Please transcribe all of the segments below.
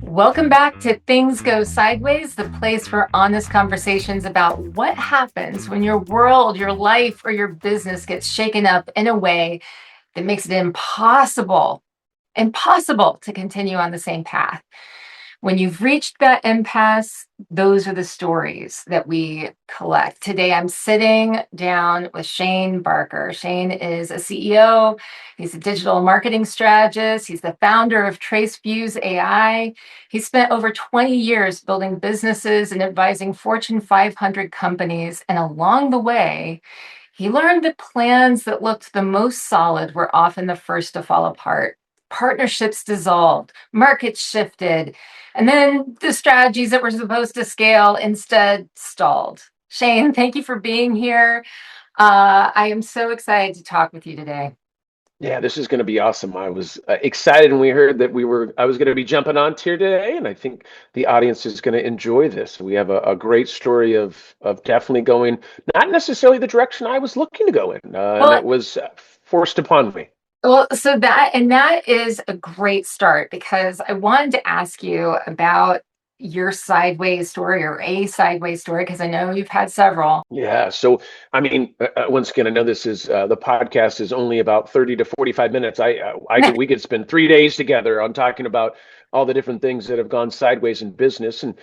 Welcome back to Things Go Sideways, the place for honest conversations about what happens when your world, your life, or your business gets shaken up in a way that makes it impossible to continue on the same path. When you've reached that impasse, those are the stories that we collect. Today, I'm sitting down with Shane Barker. Shane is a CEO. He's a digital marketing strategist. He's the founder of TraceViews AI. He spent over 20 years building businesses and advising Fortune 500 companies. And along the way, he learned that plans that looked the most solid were often the first to fall apart. Partnerships dissolved, markets shifted, and then the strategies that were supposed to scale instead stalled. Shane, thank you for being here. I am so excited to talk with you today. Yeah, this is going to be awesome. I was excited when we heard that I was going to be jumping on here today, and I think the audience is going to enjoy this. We have a great story of definitely going not necessarily the direction I was looking to go in, and Well, it was forced upon me. that is a great start because I wanted to ask you about your sideways story or a sideways story because I know you've had several. Yeah, so I mean, once again, I know this is the podcast is only about 30 to 45 minutes. We could spend 3 days together on talking about all the different things that have gone sideways in business, and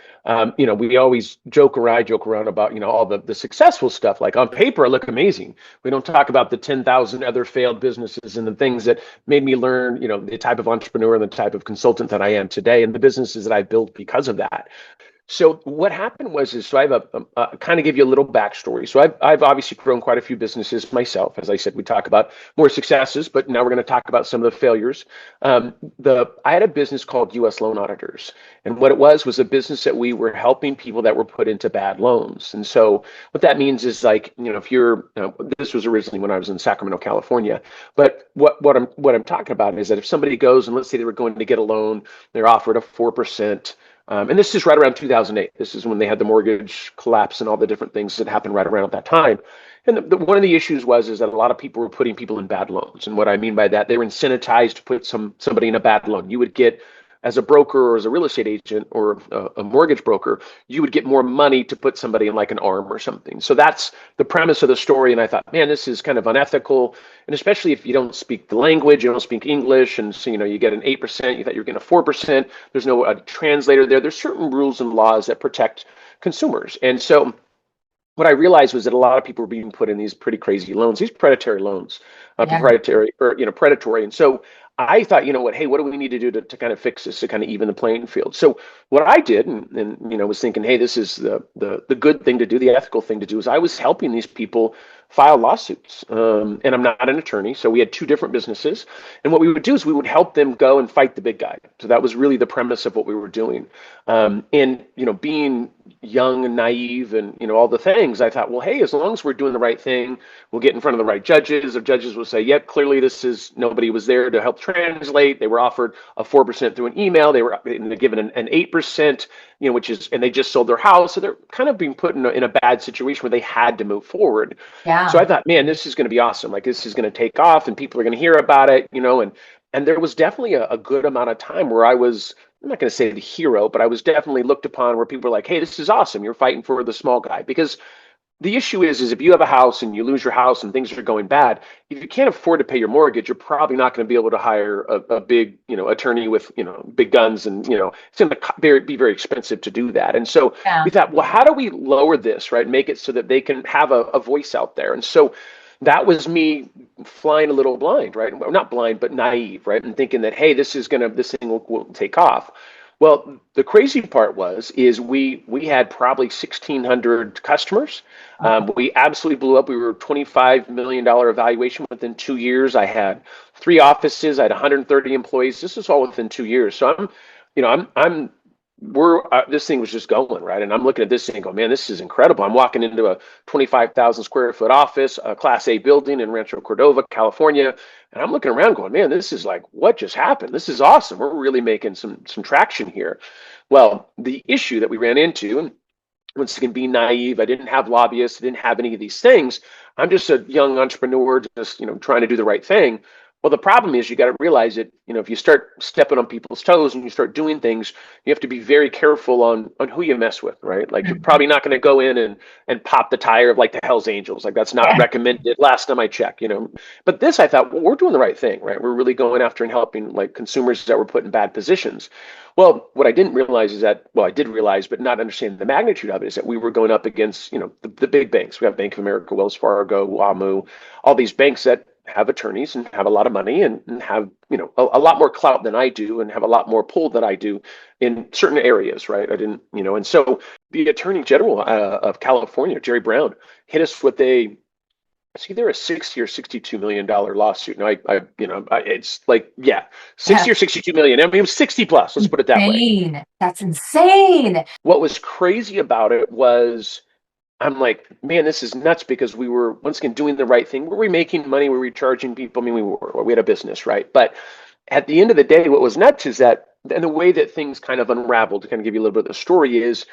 we always I joke around about all the successful stuff. Like on paper, I look amazing. We don't talk about the 10,000 other failed businesses and the things that made me learn, the type of entrepreneur and the type of consultant that I am today, and the businesses that I built because of that. So what happened so I have kind of give you a little backstory. So I've obviously grown quite a few businesses myself. As I said, we talk about more successes, but now we're going to talk about some of the failures. I had a business called U.S. Loan Auditors, and what it was a business that we were helping people that were put into bad loans. And so what that means is like, if you're, this was originally when I was in Sacramento, California, but what I'm talking about is that if somebody goes and let's say they were going to get a loan, they're offered a 4%. And this is right around 2008. This is when they had the mortgage collapse and all the different things that happened right around that time. And one of the issues is that a lot of people were putting people in bad loans. And what I mean by that, they were incentivized to put somebody in a bad loan. You would get, as a broker or as a real estate agent or a mortgage broker, you would get more money to put somebody in like an arm or something. So that's the premise of the story. And I thought, man, this is kind of unethical. And especially if you don't speak the language, you don't speak English, and so you get an 8%, you thought you were getting a 4%. There's no translator there. There's certain rules and laws that protect consumers. And so what I realized was that a lot of people were being put in these pretty crazy loans, these predatory loans, Yeah. predatory. And so I thought, hey, what do we need to do to kind of fix this, to kind of even the playing field? So what I did, and was thinking, hey, this is the good thing to do, the ethical thing to do, is I was helping these people file lawsuits. And I'm not an attorney, so we had two different businesses. And what we would do is we would help them go and fight the big guy. So that was really the premise of what we were doing. And being young and naive and all the things, I thought, well, hey, as long as we're doing the right thing, we'll get in front of the right judges. The judges will say, yep, clearly nobody was there to help translate. They were offered a 4% through an email. They were given an 8%, and they just sold their house. So they're kind of being put in a bad situation where they had to move forward. So I Yeah. thought, man, this is going to be awesome. Like this is going to take off and people are going to hear about it, and there was definitely a good amount of time where I'm not going to say the hero, but I was definitely looked upon where people were like, hey, this is awesome. You're fighting for the small guy. Because the issue is if you have a house and you lose your house and things are going bad, if you can't afford to pay your mortgage, you're probably not going to be able to hire a big, attorney with, big guns, and it's going to be very expensive to do that. And so Yeah. we thought, well, how do we lower this, right? Make it so that they can have a voice out there. And so that was me flying a little blind, right? Well, not blind, but naive, right? And thinking that, hey, this thing will take off. Well, the crazy part is we had probably 1,600 customers. We absolutely blew up. We were $25 million valuation within 2 years. I had three offices. I had 130 employees. This is all within 2 years. So I'm this thing was just going, right. And I'm looking at this thing and go, man, this is incredible. I'm walking into a 25,000 square foot office, a class A building in Rancho Cordova, California. And I'm looking around going, man, this is like, what just happened? This is awesome. We're really making some traction here. Well, the issue that we ran into, and once again, being naive, I didn't have lobbyists, I didn't have any of these things. I'm just a young entrepreneur, just, trying to do the right thing. Well, the problem is you got to realize it, if you start stepping on people's toes and you start doing things, you have to be very careful on who you mess with, right? Like you're Mhm. probably not going to go in and pop the tire of like the Hells Angels. Like that's not Yeah. recommended last time I checked. But this I thought, well, we're doing the right thing, right? We're really going after and helping like consumers that were put in bad positions. Well, what I didn't realize is that, well, I did realize, but not understand the magnitude of it, is that we were going up against, the big banks. We have Bank of America, Wells Fargo, WAMU, all these banks that have attorneys and have a lot of money and have, a lot more clout than I do and have a lot more pull than I do in certain areas, right? I didn't, and so the Attorney General of California, Jerry Brown, hit us with it's either a 60 or $62 million lawsuit. No, it's like, yeah, 60 or 62 million. I mean, it was 60 plus. Let's put it that way. Insane. That's insane. What was crazy about it was I'm like, man, this is nuts because we were once again doing the right thing. Were we making money? Were we charging people? I mean, we had a business, right? But at the end of the day, what was nuts is that, and the way that things kind of unraveled, to kind of give you a little bit of the story, is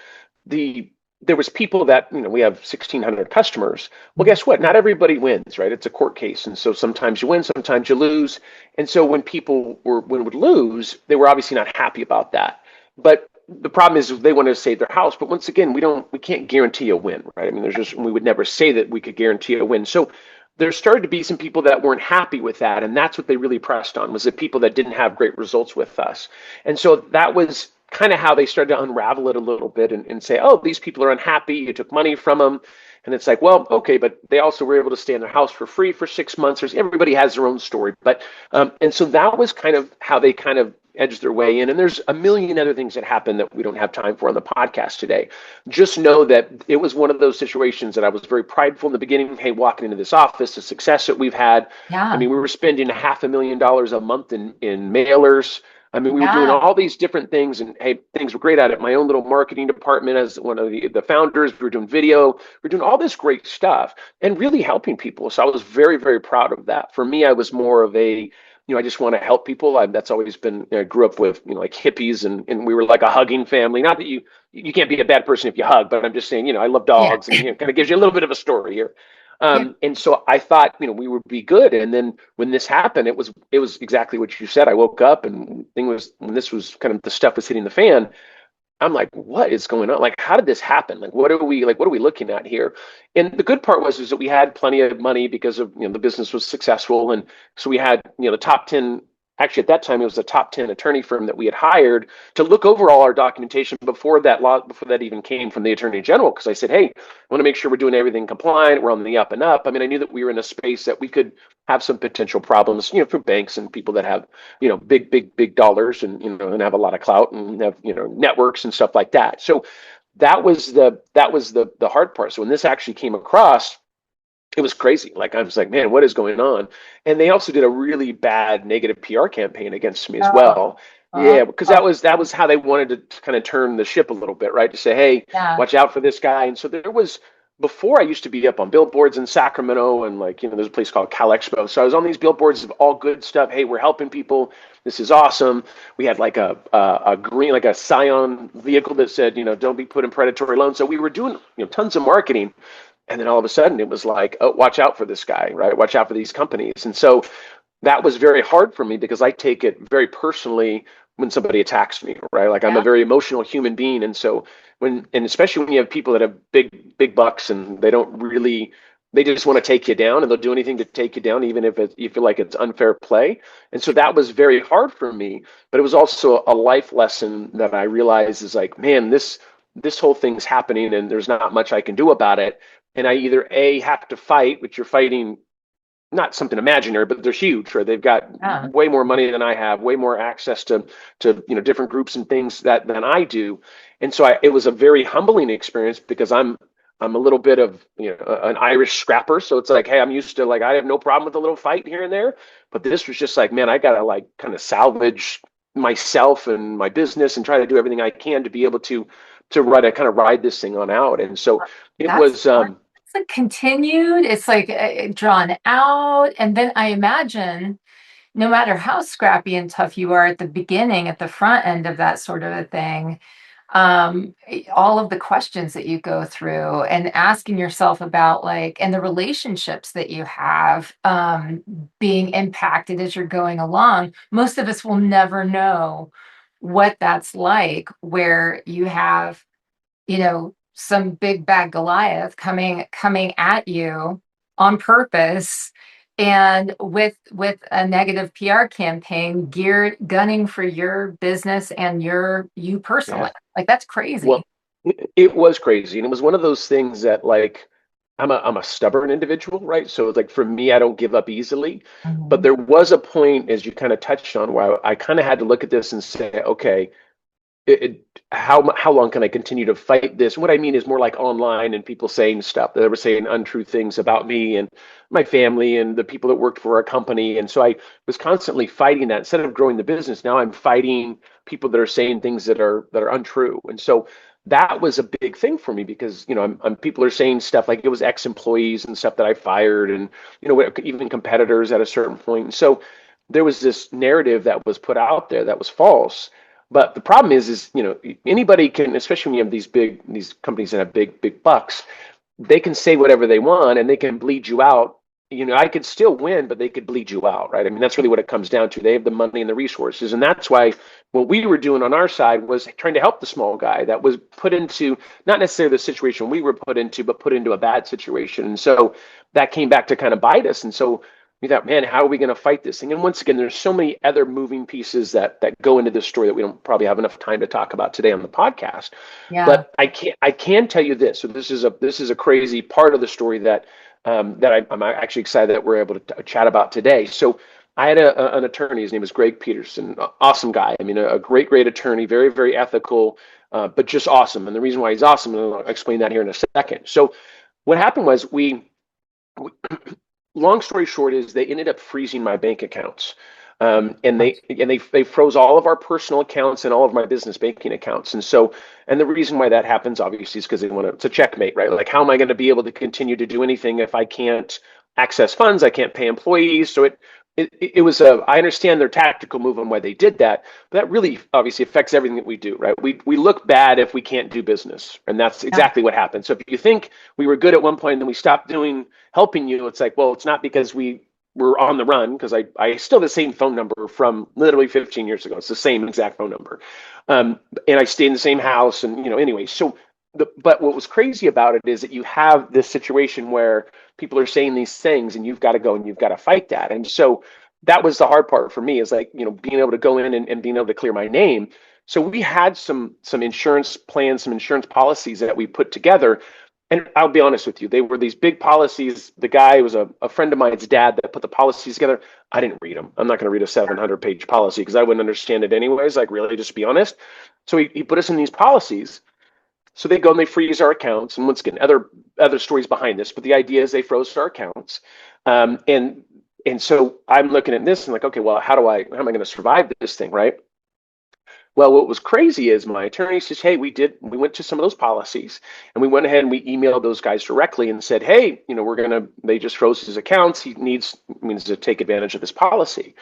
the there was people that, we have 1,600 customers. Well, guess what? Not everybody wins, right? It's a court case, and so sometimes you win, sometimes you lose. And so when when would lose, they were obviously not happy about that. But the problem is they wanted to save their house. But once again, we can't guarantee a win, right? I mean, we would never say that we could guarantee a win. So there started to be some people that weren't happy with that, and that's what they really pressed on, was the people that didn't have great results with us. And so that was kind of how they started to unravel it a little bit and say, oh, these people are unhappy, you took money from them. And it's like, well, okay, but they also were able to stay in their house for free for 6 months. Everybody has their own story. But and so that was kind of how they kind of edged their way in. And there's a million other things that happen that we don't have time for on the podcast today. Just know that it was one of those situations that I was very prideful in the beginning. Hey, walking into this office, the success that we've had. I Yeah. mean, we were spending $500,000 a month in mailers. I mean, we were doing Yeah. all these different things, and hey, things were great at it. My own little marketing department as one of the founders, we were doing video, we were doing all this great stuff and really helping people. So I was very, very proud of that. For me, I was more of I just want to help people. That's always been, I grew up with, like hippies and we were like a hugging family. Not that you can't be a bad person if you hug, but I'm just saying, I love Yeah. dogs and, kind of gives you a little bit of a story here. Yeah. And so I thought, we would be good. And then when this happened, it was exactly what you said. I woke up and when this was kind of the stuff was hitting the fan, I'm like, what is going on? Like, how did this happen? Like, what are we looking at here? And the good part was that we had plenty of money because of, the business was successful. And so we had, the top 10, actually at that time, it was the top 10 attorney firm that we had hired to look over all our documentation before that even came from the attorney general. Cause I said, hey, I want to make sure we're doing everything compliant. We're on the up and up. I mean, I knew that we were in a space that we could have some potential problems, for banks and people that have, big dollars and have a lot of clout and have, networks and stuff like that. So that was the hard part. So when this actually came across, it was crazy. Like I was like, man, what is going on? And they also did a really bad negative PR campaign against me as Oh, well. oh, Yeah, because that oh, was how they wanted to kind of turn the ship a little bit, right? To say, hey, yeah. watch out for this guy. And so there was before I used to be up on billboards in Sacramento and like, there's a place called Cal Expo. So I was on these billboards of all good stuff. Hey, we're helping people. This is awesome. We had like a green, like a Scion vehicle that said, don't be put in predatory loans. So we were doing, tons of marketing. And then all of a sudden it was like, oh, watch out for this guy, right? Watch out for these companies. And so that was very hard for me because I take it very personally when somebody attacks me, right? Like I'm a Yeah. very emotional human being. And so and especially when you have people that have big bucks and they just want to take you down and they'll do anything to take you down, even if you feel like it's unfair play. And so that was very hard for me, but it was also a life lesson that I realized is like, man, this whole thing's happening and there's not much I can do about it. And I either have to fight, which you're fighting not something imaginary, but they're huge, right? They've got Yeah. way more money than I have, way more access to different groups and things than I do. And so it was a very humbling experience because I'm a little bit of an Irish scrapper. So it's like, hey, I'm used to like I have no problem with a little fight here and there. But this was just like, man, I gotta like kind of salvage myself and my business and try to do everything I can to be able to ride this thing on out. And so it That's was hard. It's like continued, it's like drawn out. And then I imagine no matter how scrappy and tough you are at the beginning, at the front end of that sort of a thing, all of the questions that you go through and asking yourself about like, and the relationships that you have being impacted as you're going along. Most of us will never know what that's like, where you have, some big bad Goliath coming at you on purpose and with a negative PR campaign geared gunning for your business and you personally. Yeah. Like that's crazy. Well, it was crazy, and it was one of those things that like I'm a stubborn individual, right? So like for me, I don't give up easily. But Mhm. there was a point, as you kind of touched on, where I kind of had to look at this and say, okay, how long can I continue to fight this? What I mean is more like online and people saying stuff that were saying untrue things about me and my family and the people that worked for our company. And so I was constantly fighting that. Instead of growing the business, now I'm fighting people that are saying things that are untrue. And so that was a big thing for me because people are saying stuff like it was ex-employees and stuff that I fired and even competitors at a certain point. And so there was this narrative that was put out there that was false. But the problem is anybody can, especially when you have these companies that have big bucks, they can say whatever they want and they can bleed you out. I could still win, but they could bleed you out, right? I mean, that's really what it comes down to. They have the money and the resources, and that's why what we were doing on our side was trying to help the small guy that was put into not necessarily the situation we were put into, but put into a bad situation. And so that came back to kind of bite us. And so we thought, man, how are we going to fight this thing? And once again, there's so many other moving pieces that go into this story that we don't probably have enough time to talk about today on the podcast. Yeah. But I can tell you this. So this is a crazy part of the story that I'm actually excited that we're able to chat about today. So I had an attorney. His name is Greg Peterson. Awesome guy. I mean, a great attorney. Very very ethical, but just awesome. And the reason why he's awesome, and I'll explain that here in a second. So what happened was we long story short is they ended up freezing my bank accounts. And they froze all of our personal accounts and all of my business banking accounts. And the reason why that happens obviously is because they want to, it's a checkmate, right? Like, how am I going to be able to continue to do anything if I can't access funds? I can't pay employees. So it was I understand their tactical move on why they did that, but that really obviously affects everything that we do, right? We look bad if we can't do business, and that's Yeah. exactly what happened. So if you think we were good at one point and then we stopped doing helping you, it's like, well, it's not because we were on the run, because I still have the same phone number from literally 15 years ago. It's the same exact phone number, and I stay in the same house, and anyway. So but what was crazy about it is that you have this situation where people are saying these things and you've got to go and you've got to fight that. And so that was the hard part for me, is like, being able to go in and being able to clear my name. So we had some insurance plans, some insurance policies that we put together. And I'll be honest with you, they were these big policies. The guy was a friend of mine's dad that put the policies together. I didn't read them. I'm not going to read a 700-page policy because I wouldn't understand it anyways. Like, really, just be honest. So he put us in these policies. So they go and they freeze our accounts. And once again, other stories behind this, but the idea is they froze our accounts. And so I'm looking at this and like, okay, well, how am I going to survive this thing, right? Well, what was crazy is my attorney says, hey, we went to some of those policies and we went ahead and we emailed those guys directly and said, hey, they just froze his accounts. He needs to take advantage of this policy.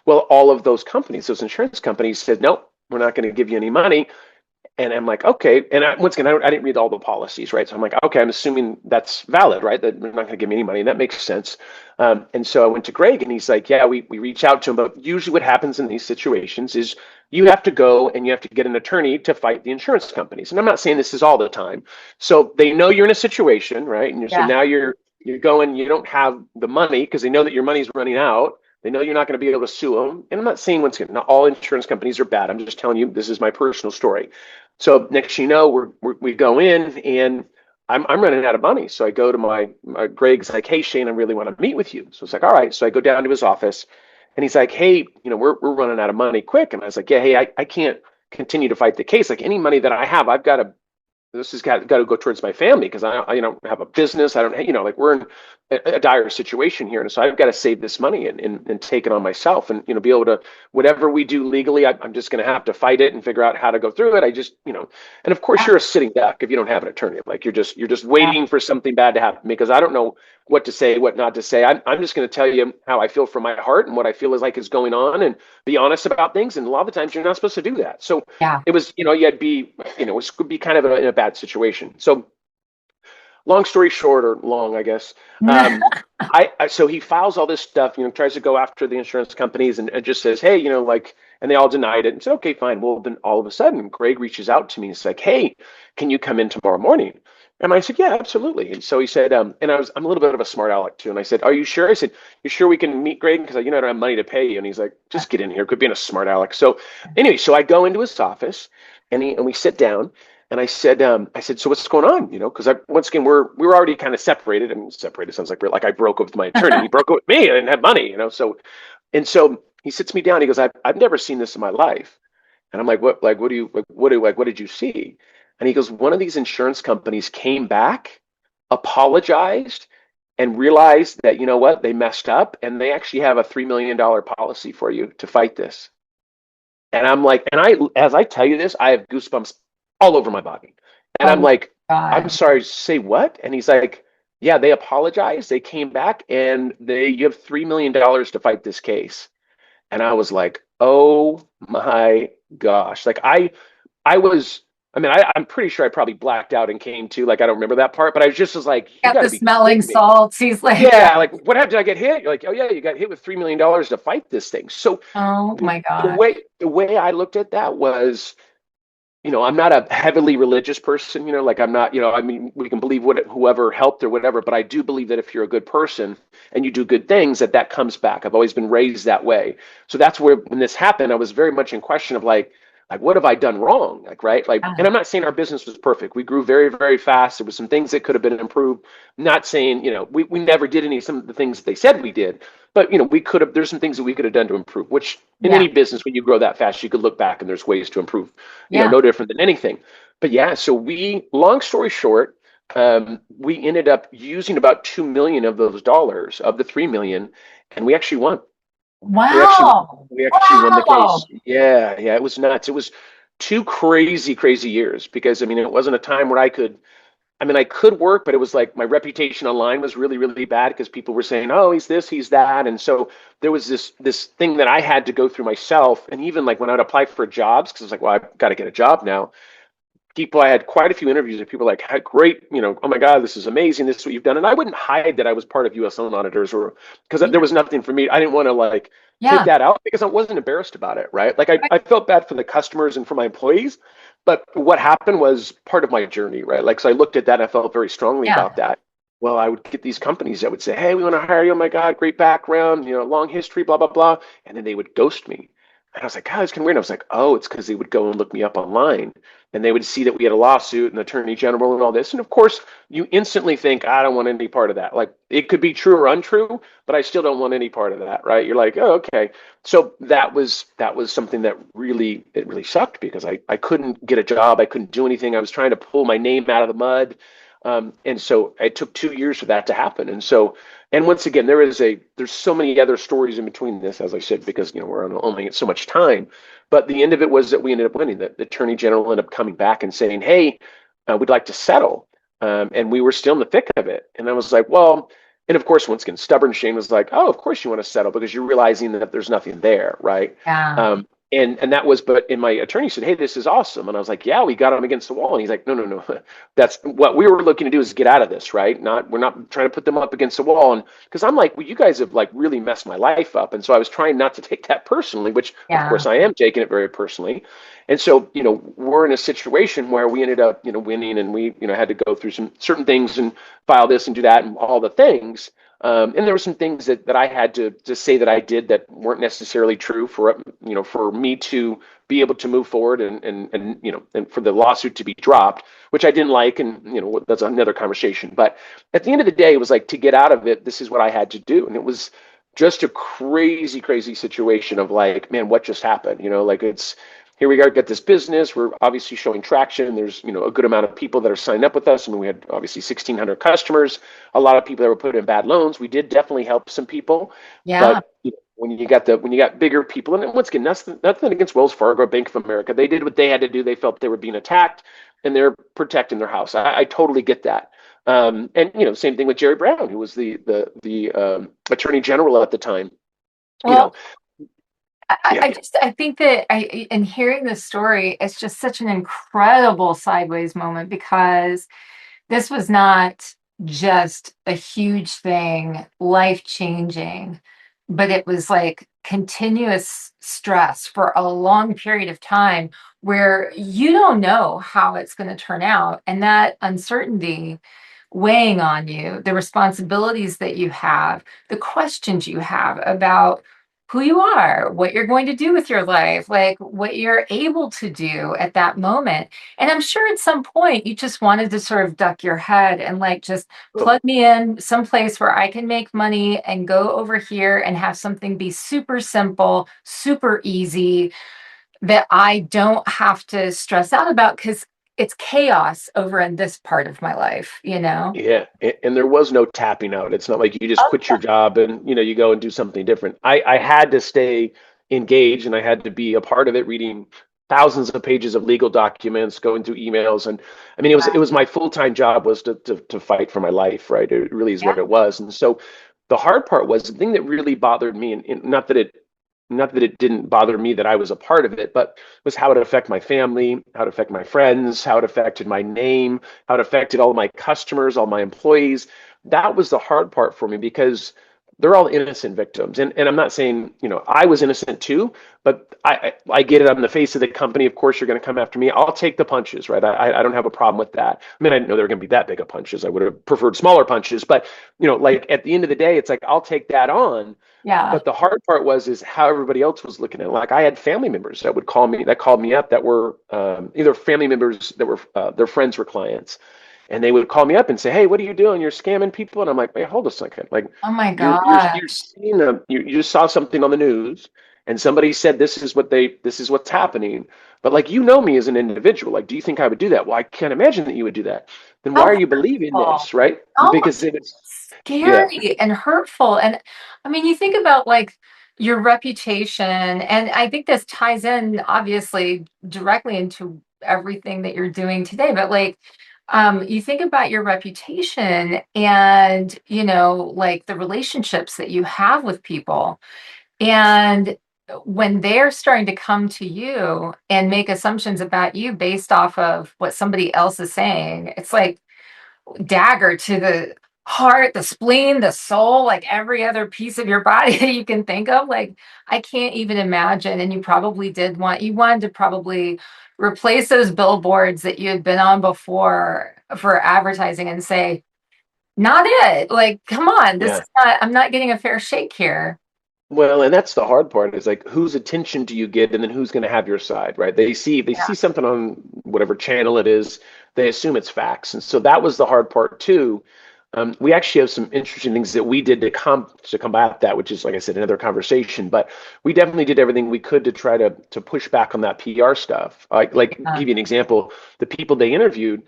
Well, all of those companies, those insurance companies said, no, we're not going to give you any money. And I'm like, okay. And once again, I didn't read all the policies, right? So I'm like, okay, I'm assuming that's valid, right? That they're not going to give me any money. That makes sense. And so I went to Greg and he's like, yeah, we reach out to him. But usually what happens in these situations is you have to go and you have to get an attorney to fight the insurance companies. And I'm not saying this is all the time. So they know you're in a situation, right? And so Yeah. now you're going, you don't have the money because they know that your money's running out. They know you're not going to be able to sue them. And I'm not saying, once again, not all insurance companies are bad. I'm just telling you, this is my personal story. So next, we go in and I'm running out of money. So I go to my Greg's like, hey, Shane, I really want to meet with you. So it's like, all right. So I go down to his office and he's like, hey, we're running out of money quick. And I was like, yeah, hey, I can't continue to fight the case. Like, any money that I have, I've got to this has got to go towards my family because I have a business. I don't, like we're in a dire situation here. And so I've got to save this money and take it on myself and, be able to, whatever we do legally, I'm just going to have to fight it and figure out how to go through it. I just, and of course Yeah. you're a sitting duck if you don't have an attorney. Like you're just Yeah. waiting for something bad to happen because I don't know what to say, what not to say. I'm just going to tell you how I feel from my heart and what I feel is like is going on and be honest about things. And a lot of the times you're not supposed to do that. So Yeah. it was, you'd be, it could be kind of in a bad situation. So long story short, or long, I guess. Um, so he files all this stuff, tries to go after the insurance companies and just says, hey, and they all denied it and said, okay, fine. Well, then all of a sudden, Greg reaches out to me and he's like, hey, can you come in tomorrow morning? And I said, yeah, absolutely. And so he said, and I'm a little bit of a smart aleck too. And I said, are you sure? I said, you sure we can meet Greg? Because I don't have money to pay you. And he's like, just get in here. Could be a smart aleck. So anyway, so I go into his office and we sit down. And I said, so what's going on? Because once again, we were already kind of separated. I mean, separated sounds like I broke up with my attorney. He broke up with me. I didn't have money. So he sits me down. He goes, I've never seen this in my life. And I'm like, what do you, what did you see? And he goes, one of these insurance companies came back, apologized, and realized that, you know what, they messed up and they actually have a $3 million policy for you to fight this. And I'm like, as I tell you this, I have goosebumps all over my body. And I'm Oh like, I'm God. sorry, say what? And he's like, yeah, they apologized. They came back and you have $3 million to fight this case. And I was like, oh my gosh. Like I was, I'm pretty sure I probably blacked out and came to, like, I don't remember that part, but I was like, you Got got the to be smelling kidding me. salts. He's like, Yeah, like what happened? Did I get hit? You're like, oh yeah, you got hit with $3 million to fight this thing. So oh the, my the God. way I looked at that was, I'm not a heavily religious person, like I'm not, we can believe whoever helped or whatever, but I do believe that if you're a good person and you do good things, that comes back. I've always been raised that way. So that's where, when this happened, I was very much in question of like, what have I done wrong? Like, right. Like, and Yeah. I'm not saying our business was perfect. We grew very, very fast. There was some things that could have been improved. Not saying, we never did some of the things that they said we did, but, we could have, there's some things that we could have done to improve, which in Yeah. any business, when you grow that fast, you could look back and there's ways to improve, Yeah. no different than anything. But yeah, so long story short, we ended up using about 2 million of those dollars of the 3 million, and we actually won. We actually Wow. we actually won the case. Wow. Yeah, yeah, it was nuts. It was two crazy, crazy years because it wasn't a time where I could work, but it was like my reputation online was really, really bad because people were saying, "Oh, he's this, he's that," and so there was this thing that I had to go through myself. And even like when I'd apply for jobs, because I was like, "Well, I've got to get a job now." I had quite a few interviews with people like, "Hey, great, oh my God, this is amazing. This is what you've done." And I wouldn't hide that I was part of US Loan Auditors or because there Yeah. was nothing for me. I didn't want to like take Yeah. that out because I wasn't embarrassed about it, right? Like I felt bad for the customers and for my employees, but what happened was part of my journey, right? Like, so I looked at that and I felt very strongly Yeah. about that. Well, I would get these companies that would say, "Hey, we want to hire you. Oh my God, great background, long history, blah, blah, blah." And then they would ghost me. And I was like, God, it's kind of weird. And I was like, oh, it's because they would go and look me up online and they would see that we had a lawsuit and the attorney general and all this. And of course, you instantly think, I don't want any part of that. Like it could be true or untrue, but I still don't want any part of that, right? You're like, oh, okay. So that was something that really sucked because I couldn't get a job. I couldn't do anything. I was trying to pull my name out of the mud. And so it took 2 years for that to happen. And once again, there's so many other stories in between this, as I said, because we're only at so much time. But the end of it was that we ended up winning. The attorney general ended up coming back and saying, "Hey, we'd like to settle," and we were still in the thick of it. And I was like, "Well," and of course, once again, stubborn Shane was like, "Oh, of course you want to settle because you're realizing that there's nothing there, right?" Yeah. Um, and that was, but and my attorney said, "Hey, this is awesome," and I was like, "Yeah, we got him against the wall," and he's like, "No, no, no, that's what we were looking to do is get out of this, right? We're not trying to put them up against the wall." And because I'm like, well, you guys have like really messed my life up. And so I was trying not to take that personally, which of Yeah. course I am taking it very personally. And so, we're in a situation where we ended up, winning and we, had to go through some certain things and file this and do that and all the things. And there were some things that I had to say that I did that weren't necessarily true for me to be able to move forward and for the lawsuit to be dropped, which I didn't like. And, that's another conversation. But at the end of the day, it was like to get out of it, this is what I had to do. And it was just a crazy, crazy situation of like, man, what just happened? Like here we are, got this business. We're obviously showing traction. There's, a good amount of people that are signed up with us. I mean, we had obviously 1,600 customers, a lot of people that were put in bad loans. We did definitely help some people, Yeah. but when you got bigger people, and once again, nothing against Wells Fargo or Bank of America. They did what they had to do. They felt they were being attacked, and they're protecting their house. I totally get that. And same thing with Jerry Brown, who was the attorney general at the time. You Well, know, yeah, I think that in hearing this story, it's just such an incredible sideways moment because this was not just a huge thing, life changing, but it was like continuous stress for a long period of time where you don't know how it's going to turn out. And that uncertainty weighing on you, the responsibilities that you have, the questions you have about who you are, what you're going to do with your life, like what you're able to do at that moment. And I'm sure at some point you just wanted to sort of duck your head and like just oh, plug me in someplace where I can make money and go over here and have something be super simple, super easy that I don't have to stress out about because it's chaos over in this part of my life, you know? yeah, and there was no tapping out. It's not like you just quit your job and you go and do something different. I had to stay engaged, and I had to be a part of it, reading thousands of pages of legal documents, going through emails, and I mean it was my full-time job was to fight for my life, right? It really is Yeah. what it was. And so the hard part was the thing that really bothered me, and not that it didn't bother me that I was a part of it, but was how it affected my family, how it affected my friends, how it affected my name, how it affected all my customers, all my employees. That was the hard part for me because they're all innocent victims. And I'm not saying, I was innocent too, but I get it. I'm the face of the company. Of course, you're going to come after me. I'll take the punches, right? I don't have a problem with that. I mean, I didn't know they were going to be that big of punches. I would have preferred smaller punches, but like at the end of the day, it's like, I'll take that on. Yeah. But the hard part is how everybody else was looking at it. Like I had family members that would called me up that were either family members that were their friends were clients, and they would call me up and say, "Hey, what are you doing? You're scamming people." And I'm like, "Wait, hold a second. Like Oh my you're gosh. seeing you just saw something on the news, and somebody said this is what's happening. But like me as an individual, like, do you think I would do that? Well, I can't imagine that you would do that. Then why How are you believing hurtful. this, right? Oh, Because it's yeah, scary and hurtful. And I mean, you think about like your reputation, and I think this ties in obviously directly into everything that you're doing today, but like you think about your reputation and like the relationships that you have with people. And when they're starting to come to you and make assumptions about you based off of what somebody else is saying, it's like dagger to the heart, the spleen, the soul, like every other piece of your body that you can think of. Like, I can't even imagine. And you probably you wanted to probably replace those billboards that you had been on before for advertising and say, not it. Like, come on, this yeah. is not, I'm not getting a fair shake here. Well, and that's the hard part is like whose attention do you get, and then who's going to have your side, right? They Yeah. see something on whatever channel it is, they assume it's facts, and so that was the hard part too. We actually have some interesting things that we did to combat that, which is, like I said, another conversation. But we definitely did everything we could to try to push back on that PR stuff. Give you an example, the people they interviewed.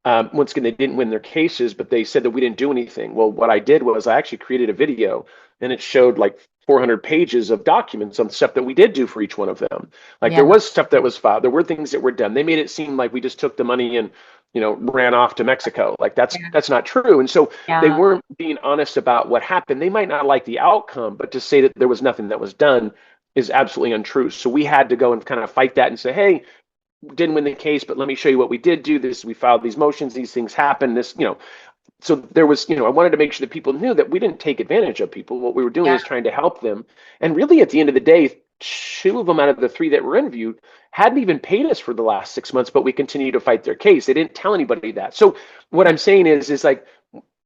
Once again, they didn't win their cases, but they said that we didn't do anything. Well, what I did was I actually created a video, and it showed like 400 pages of documents on stuff that we did do for each one of them. Like there Yeah. was stuff that was filed, there were things that were done. They made it seem like we just took the money and ran off to Mexico. Like that's not true. And so they Yeah. weren't being honest about what happened. They might not like the outcome, but to say that there was nothing that was done is absolutely untrue. So we had to go and kind of fight that and say, hey, didn't win the case, but let me show you what we did do. This, we filed these motions, these things happened. So there was, I wanted to make sure that people knew that we didn't take advantage of people. What we were doing Yeah. is trying to help them. And really, at the end of the day, two of them out of the three that were interviewed hadn't even paid us for the last 6 months, but we continued to fight their case. They didn't tell anybody that. So what I'm saying is like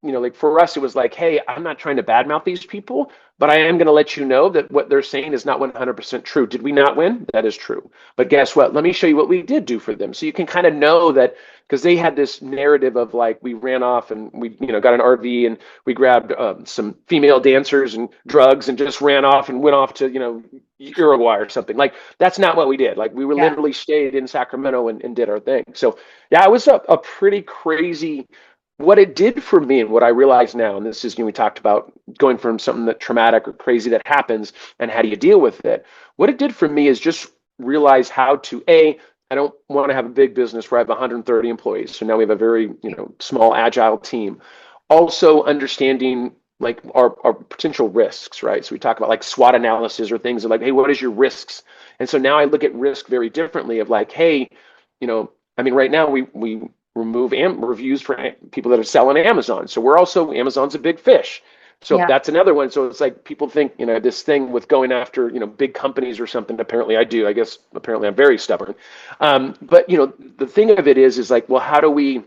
like for us, it was like, hey, I'm not trying to badmouth these people, but I am going to let you know that what they're saying is not 100% true. Did we not win? That is true. But guess what? Let me show you what we did do for them. So you can kind of know that because they had this narrative of like we ran off and we, got an RV and we grabbed some female dancers and drugs and just ran off and went off to, Uruguay or something. Like that's not what we did. Like we were Yeah. literally stayed in Sacramento and did our thing. So yeah, it was a pretty crazy what it did for me and what I realize now, and this is, we talked about going from something that traumatic or crazy that happens and how do you deal with it. What it did for me is just realize how to, I don't want to have a big business where I have 130 employees. So now we have a very, small, agile team. Also understanding like our potential risks, right? So we talk about like SWOT analysis or things like, hey, what is your risks? And so now I look at risk very differently of like, hey, right now we remove reviews for people that are selling Amazon. So we're also Amazon's a big fish. So Yeah. that's another one. So it's like people think, this thing with going after, big companies or something. Apparently I do. I guess apparently I'm very stubborn. But the thing of it is like, well, how do we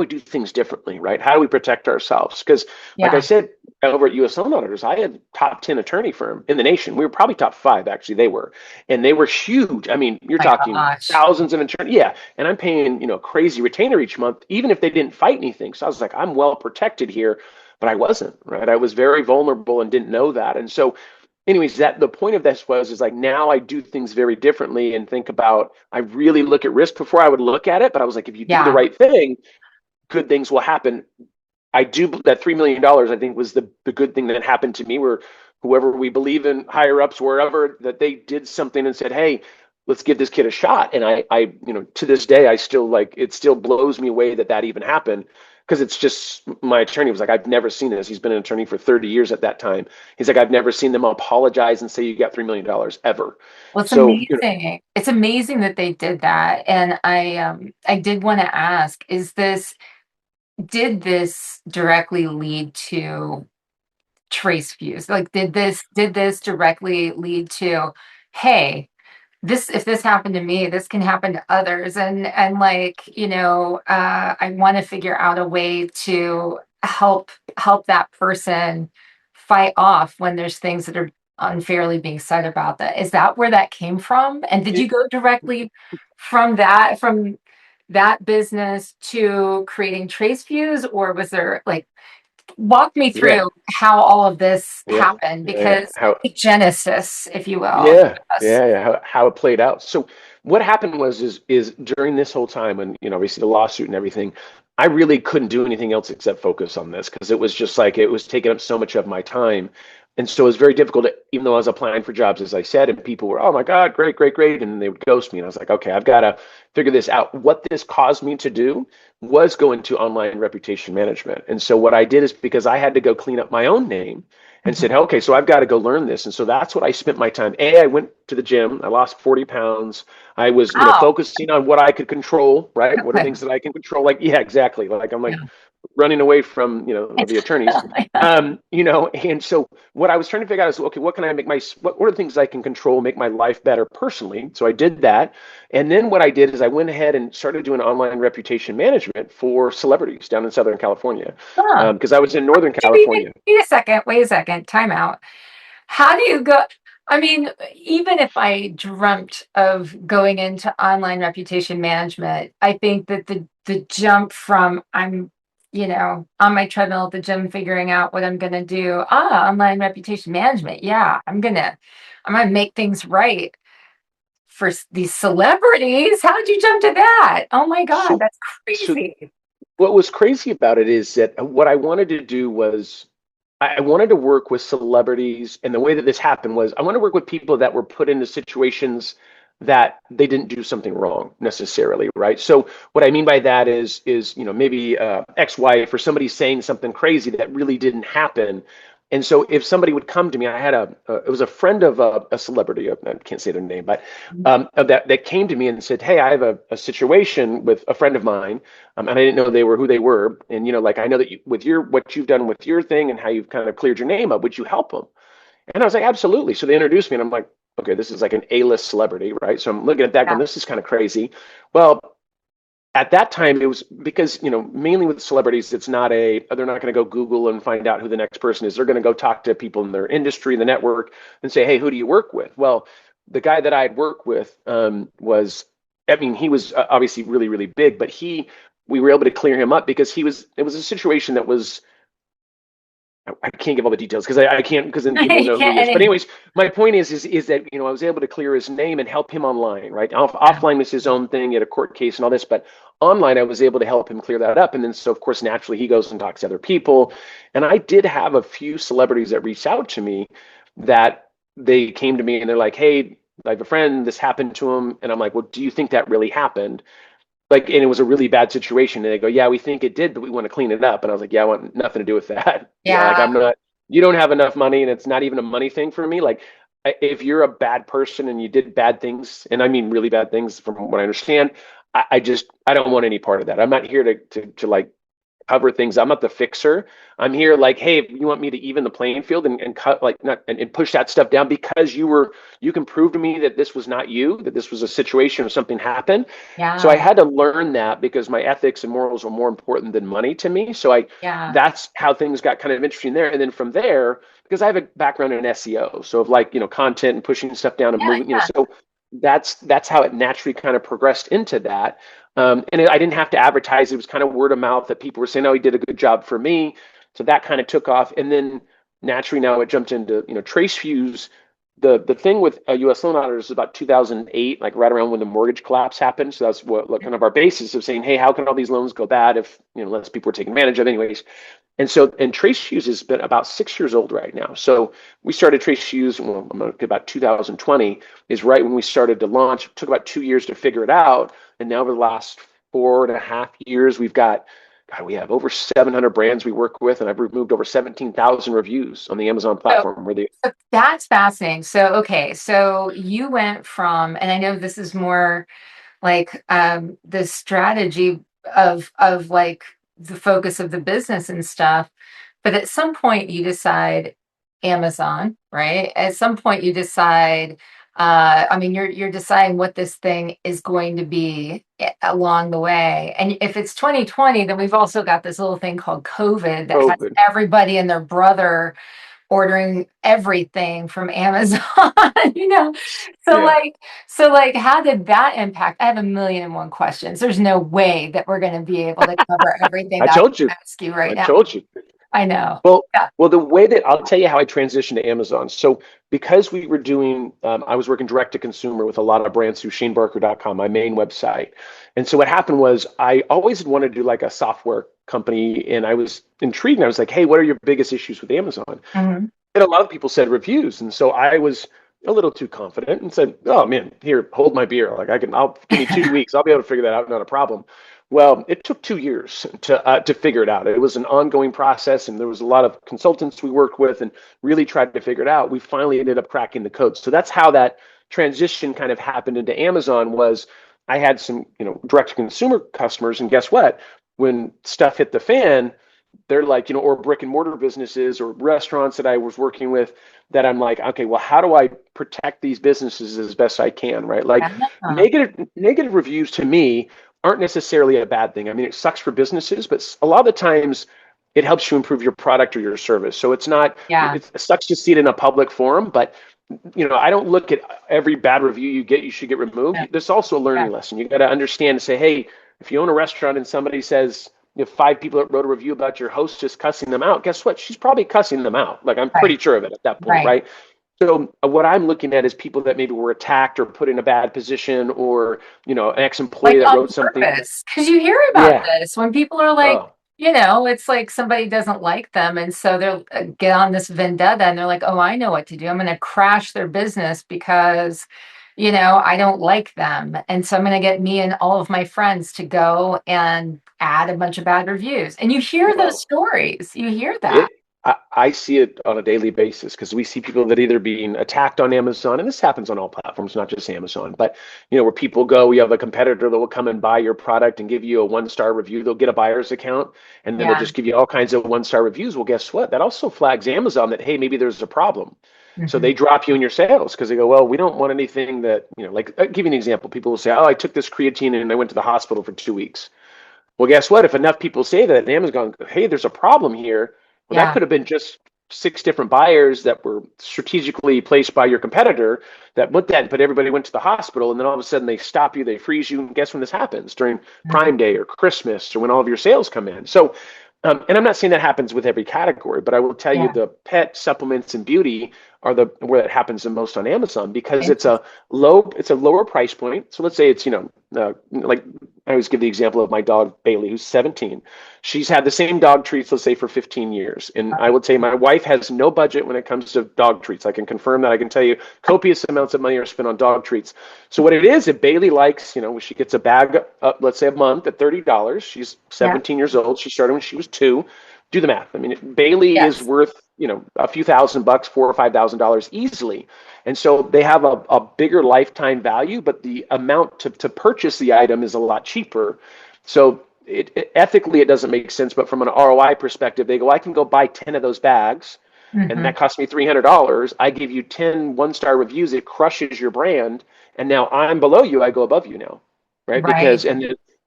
do things differently, right? How do we protect ourselves? Because, like I Yeah. said, over at US Loan Auditors, I had top 10 attorney firm in the nation. We were probably top five, actually, they were. And they were huge. I mean, you're My talking gosh. thousands of attorneys. Yeah. And I'm paying, crazy retainer each month, even if they didn't fight anything. So I was like, I'm well protected here, but I wasn't, right? I was very vulnerable and didn't know that. And so, anyways, that the point of this was is like now I do things very differently and think about I really look at risk before I would look at it. But I was like, if you do the Yeah. right thing, good things will happen. I do that $3 million. I think was the good thing that happened to me, where whoever we believe in, higher ups, wherever, that they did something and said, "Hey, let's give this kid a shot." And to this day, I still like it. Still blows me away that even happened because it's just my attorney was like, "I've never seen this." He's been an attorney for 30 years at that time. He's like, "I've never seen them apologize and say you got $3 million ever." Well, it's So amazing. It's amazing that they did that. And I did want to ask, did this directly lead to trace views? Like, did this directly lead to, hey, this if this happened to me, this can happen to others, and like, I want to figure out a way to help that person fight off when there's things that are unfairly being said about that. Is that where that came from? And did you it, go directly from that business to creating trace views, or was there like, walk me yeah, through how all of this yeah, happened, yeah, yeah. because the genesis, if you will. Yeah, Yes. yeah, yeah. How it played out. So what happened was is during this whole time, and obviously the lawsuit and everything, I really couldn't do anything else except focus on this because it was just like it was taking up so much of my time. And so it was very difficult to, even though I was applying for jobs, as I said, and people were, oh my God, great, great, great. And then they would ghost me. And I was like, okay, I've got to figure this out. What this caused me to do was go into online reputation management. And so what I did is because I had to go clean up my own name and Mhm. said, okay, so I've got to go learn this. And so that's what I spent my time. I went to the gym. I lost 40 pounds. I was, Wow. focusing on what I could control, right? What are Okay. things that I can control? Like, yeah, exactly. Like I'm Yeah. like running away from, the attorneys. And so what I was trying to figure out is, okay, what can I make what are the things I can control, make my life better personally? So I did that. And then what I did is I went ahead and started doing online reputation management for celebrities down in Southern California. Huh. Because I was in Northern Wait California. wait a second, time out. How do you go? I mean, even if I dreamt of going into online reputation management, I think that the jump from I'm, on my treadmill at the gym figuring out what I'm gonna do, online reputation management. Yeah, I'm gonna make things right for these celebrities. How did you jump to that? Oh my God, So, that's so crazy. what was crazy about it is that what I wanted to do was I wanted to work with celebrities, and the way that this happened was I want to work with people that were put into situations that they didn't do something wrong necessarily, right? So what I mean by that is maybe ex-wife or somebody saying something crazy that really didn't happen. And so if somebody would come to me, I had it was a friend of a celebrity, I can't say their name, but of that came to me and said, "Hey, I have a situation with a friend of mine, and I didn't know they were who they were. And like I know that with what you've done with your thing and how you've kind of cleared your name up, would you help them?" And I was like, "Absolutely." So they introduced me, and I'm like, "Okay, this is like an A-list celebrity, right?" So I'm looking at that, Yeah. going, "This is kind of crazy." Well, at that time it was because, mainly with celebrities, it's not they're not going to go Google and find out who the next person is. They're going to go talk to people in their industry, the network, and say, hey, who do you work with? Well, the guy that I had worked with was, I mean, he was obviously really, really big, but we were able to clear him up because it was a situation that was, I can't give all the details because I can't, because then people will You know who he can't is. But any anyways, my point is that I was able to clear his name and help him online, right? yeah. Offline was his own thing, at a court case and all this, but online I was able to help him clear that up. And then so of course naturally he goes and talks to other people. And I did have a few celebrities that reached out to me, that they came to me and they're like, hey, I have a friend, this happened to him. And I'm like, well, do you think that really happened? Like, and it was a really bad situation. And they go, yeah, we think it did, but we want to clean it up. And I was like, yeah, I want nothing to do with that. Yeah, like Yeah. I'm not, you don't have enough money, and it's not even a money thing for me. Like, if you're a bad person and you did bad things, and I mean really bad things from what I understand, I don't want any part of that. I'm not here to like cover things. I'm not the fixer. I'm here like, hey, if you want me to even the playing field and cut like not and push that stuff down because you can prove to me that this was not you, that this was a situation or something happened. So I Yeah. had to learn that because my ethics and morals were more important than money to me. So Yeah. that's how things got kind of interesting there. And then from there, because I have a background in SEO, so of like, content and pushing stuff down and Yeah. moving, so that's how it naturally kind of progressed into that. I didn't have to advertise. It was kind of word of mouth that people were saying, oh, he did a good job for me. So that kind of took off. And then naturally now it jumped into, trace views. The thing with U.S. loan auditors is about 2008, like right around when the mortgage collapse happened. So that's what kind of our basis of saying, hey, how can all these loans go bad if, less people were taking advantage of it anyways. And Trace Shoes has been about 6 years old right now. So we started Trace Shoes, well, I'm going to about 2020 is right when we started to launch. It took about 2 years to figure it out. And now over the last 4.5 years, we have over 700 brands we work with, and I've removed over 17,000 reviews on the Amazon So, platform. so that's fascinating. So, okay, so you went from, and I know this is more like the strategy of like the focus of the business and stuff, but at some point you decide Amazon, right? At some point you decide, I mean, you're deciding what this thing is going to be along the way. And if it's 2020, then we've also got this little thing called COVID that has COVID. everybody and their brother ordering everything from Amazon, you know. So Yeah, like so like how did that impact? I have a million and one questions. There's no way that we're going to be able to cover everything I that told you. I ask you right I now. told you. I know. Well, Yeah. well, the way that I'll tell you how I transitioned to Amazon. So because we were doing, I was working direct to consumer with a lot of brands through shanebarker.com, my main website. And so what happened was I always had wanted to do like a software company, and I was intrigued. And I was like, hey, what are your biggest issues with Amazon? Mhm. And a lot of people said reviews. And so I was a little too confident and said, oh man, here, hold my beer. Like I'll give me 2 weeks. I'll be able to figure that out. Not a problem. Well, it took 2 years to figure it out. It was an ongoing process, and there was a lot of consultants we worked with and really tried to figure it out. We finally ended up cracking the code. So that's how that transition kind of happened into Amazon. Was I had some, direct to consumer customers, and guess what? When stuff hit the fan, they're like, or brick and mortar businesses or restaurants that I was working with, that I'm like, okay, well, how do I protect these businesses as best I can, right? Like Yeah. negative reviews to me aren't necessarily a bad thing. I mean, it sucks for businesses, but a lot of the times it helps you improve your product or your service. So it's not, Yeah. it sucks to see it in a public forum, but I don't look at every bad review you get, you should get Yeah. removed. There's also a Yeah. learning lesson. You got to understand and say, hey, if you own a restaurant and somebody says, you have 5 people that wrote a review about your hostess cussing them out, guess what? She's probably cussing them out. Like I'm Right. pretty sure of it at that point, Right. right? So what I'm looking at is people that maybe were attacked or put in a bad position, or an ex-employee Like that on wrote something. purpose, because you hear about Yeah. this when people are like, Oh, it's like somebody doesn't like them, and so they're get on this vendetta, and they're like, oh, I know what to do. I'm going to crash their business because I don't like them, and so I'm going to get me and all of my friends to go and add a bunch of bad reviews. And you hear those well, stories, you hear that. It, I see it on a daily basis because we see people that either being attacked on Amazon, and this happens on all platforms, not just Amazon, but where people go, you have a competitor that will come and buy your product and give you a 1-star review. They'll get a buyer's account, and they'll Yeah. just give you all kinds of 1-star reviews. Well, guess what? That also flags Amazon that, hey, maybe there's a problem. So they drop you in your sales because they go, well, we don't want anything that, like, I'll give you an example. People will say, oh, I took this creatine and I went to the hospital for 2 weeks. Well, guess what? If enough people say that, and Amazon, hey, there's a problem here. Well, that Yeah. could have been just six different buyers that were strategically placed by your competitor that put that, but everybody went to the hospital, and then all of a sudden they stop you, they freeze you. And guess when this happens? During Mhm. Prime Day or Christmas or when all of your sales come in. So, and I'm not saying that happens with every category, but I will tell you Yeah. the pet supplements and beauty are the where it happens the most on Amazon because Interesting. it's a lower price point. So let's say it's like I always give the example of my dog Bailey, who's 17. She's had the same dog treats, let's say, for 15 years. And I would say my wife has no budget when it comes to dog treats. I can confirm that. I can tell you copious amounts of money are spent on dog treats. So what it is, if Bailey likes, she gets a bag, let's say a month at $30. She's Yeah. 17 years old. She started when she was 2. Do the math. I mean, Bailey is Yes. worth, a few $1,000, $4,000 or $5,000 easily. And so they have a bigger lifetime value, but the amount to purchase the item is a lot cheaper. So ethically, it doesn't make sense. But from an ROI perspective, they go, I can go buy 10 of those bags and Hmm. that cost me $300. I give you 10 one-star reviews. It crushes your brand. And now I'm below you. I go above you now. Right. Right.